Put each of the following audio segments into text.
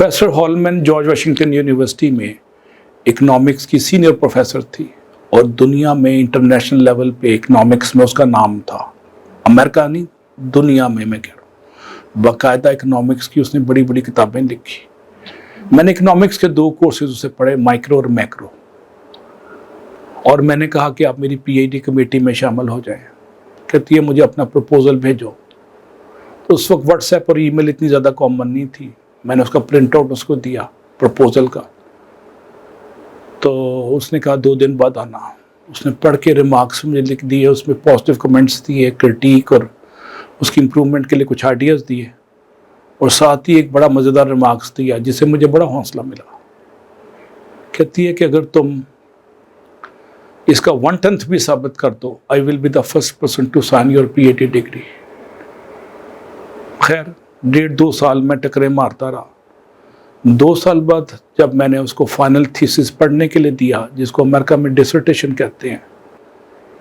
Professor Holman George Washington University में economics की senior professor थी और दुनिया में इंटरनेशनल लेवल पे इकोनॉमिक्स में उसका नाम था। अमेरिका नहीं, दुनिया में मैं कह रहा हूँ। बाकायदा इकोनॉमिक्स की उसने बड़ी बड़ी किताबें लिखी। मैंने इकोनॉमिक्स के 2 कोर्सेज उसे पढ़े, माइक्रो और मैक्रो, और मैंने कहा कि आप मेरी पीएचडी कमेटी में शामिल हो जाएं। कहती है मुझे अपना प्रपोजल भेजो। तो उस वक्त व्हाट्सएप और ईमेल इतनी ज़्यादा कॉमन नहीं थी। मैंने उसका प्रिंट आउट उसको दिया प्रपोजल का, तो उसने कहा 2 दिन बाद आना। उसने पढ़ के रिमार्क्स मुझे लिख दिए, उसमें पॉजिटिव कमेंट्स दिए, क्रिटिक और उसकी इम्प्रूवमेंट के लिए कुछ आइडियाज़ दिए, और साथ ही एक बड़ा मज़ेदार रिमार्क्स दिया जिससे मुझे बड़ा हौसला मिला। कहती है कि अगर तुम इसका 1/10 भी साबित कर दो, I will be the first person to sign your PhD degree. खैर 1.5-2 साल में टकरे मारता रहा। 2 साल बाद जब मैंने उसको फाइनल थीसिस पढ़ने के लिए दिया, जिसको अमेरिका में डिसर्टेशन कहते हैं,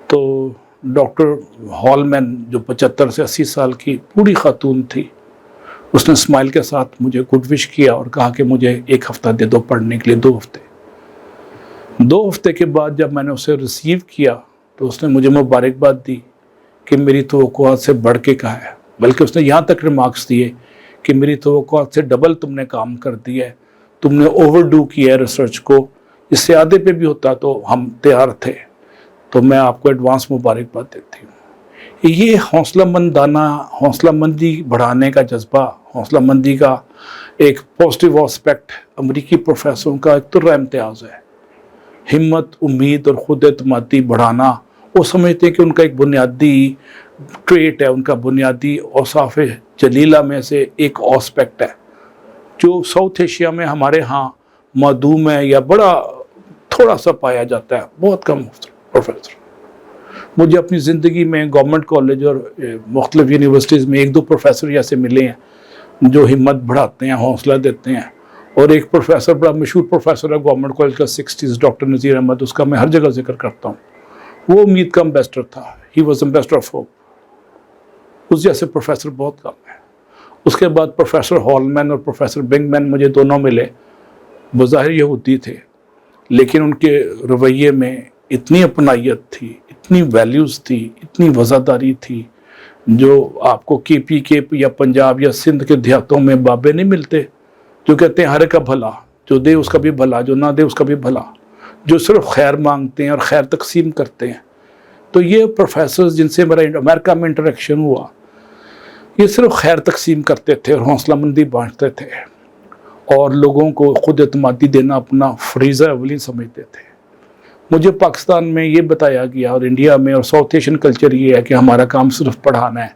तो डॉक्टर हॉलमैन जो 75 से 80 साल की बूढ़ी खातून थी, उसने स्माइल के साथ मुझे गुड विश किया और कहा कि मुझे 1 हफ्ता दे दो पढ़ने के लिए। 2 हफ्ते 2 हफ्ते के बाद जब मैंने उसे रिसीव किया तो उसने मुझे मुबारकबाद दी कि मेरी तवक्कुआत से बढ़ के कहा है, बल्कि उसने यहाँ तक रिमार्क्स दिए कि मेरी तवक्कुआत से डबल तुमने काम कर दिया है, तुमने ओवरडू किया है रिसर्च को, इससे आधे पे भी होता तो हम तैयार थे। तो मैं आपको एडवांस मुबारकबाद देती हूँ। ये हौसलामंदी बढ़ाने का जज्बा, हौसलामंदी का एक पॉजिटिव एस्पेक्ट अमरीकी प्रोफेसरों का एक तुर्रा इम्तियाज़ है। हिम्मत, उम्मीद और खुद एतमादी बढ़ाना, वो समझते हैं कि उनका एक बुनियादी ट्रेट है, उनका बुनियादी औसाफ जलीला में से एक एस्पेक्ट है जो साउथ एशिया में हमारे यहाँ मदूम है या बड़ा थोड़ा सा पाया जाता है, बहुत कम प्रोफेसर। मुझे अपनी ज़िंदगी में गवर्नमेंट कॉलेज और मुख्तलिफ यूनिवर्सिटीज़ में 1-2 प्रोफेसर ऐसे मिले हैं जो हिम्मत बढ़ाते हैं, हौसला देते हैं। और एक प्रोफेसर, बड़ा मशहूर प्रोफेसर है गवर्नमेंट कॉलेज का 60s, डॉक्टर नज़ीर अहमद, उसका मैं हर जगह जिक्र करता हूँ। वो उम्मीद का एम्बेसडर था, he was ambassador of hope. उस जैसे प्रोफेसर बहुत कम है। उसके बाद प्रोफेसर हॉलमैन और प्रोफेसर बिंगमैन मुझे दोनों मिले। बज़ाहिर यहूदी थे, लेकिन उनके रवैये में इतनी अपनायत थी, इतनी वैल्यूज़ थी, इतनी वज़ादारी थी, जो आपको केपी के या पंजाब या सिंध के देहातों में बाबे नहीं मिलते जो कहते हैं हर का भला, जो दे उसका भी भला, जो ना दे उसका भी भला, जो सिर्फ खैर मांगते हैं और खैर तकसीम करते हैं। तो ये प्रोफेसर्स जिनसे मेरा अमेरिका में इंटरेक्शन हुआ, ये सिर्फ खैर तकसीम करते थे और हौसलामंदी बांटते थे और लोगों को खुद एतमादी देना अपना फरीज़ा अवली समझते थे। मुझे पाकिस्तान में ये बताया गया और इंडिया में और साउथ एशियन कल्चर ये है कि हमारा काम सिर्फ पढ़ाना है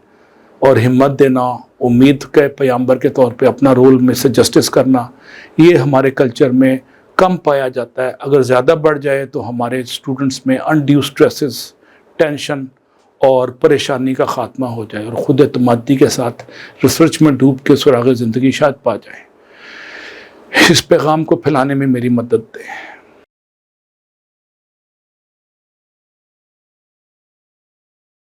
और हिम्मत देना, उम्मीद के पैगंबर के तौर पे अपना रोल में से जस्टिस करना, ये हमारे कल्चर में कम पाया जाता है। अगर ज़्यादा बढ़ जाए तो हमारे स्टूडेंट्स में अनड्यू स्ट्रेसेस, टेंशन और परेशानी का ख़ात्मा हो जाए और ख़ुद एतमादी के साथ रिसर्च में डूब के सुराग़ ज़िंदगी शायद पा जाए। इस पैगाम को फैलाने में मेरी मदद दें।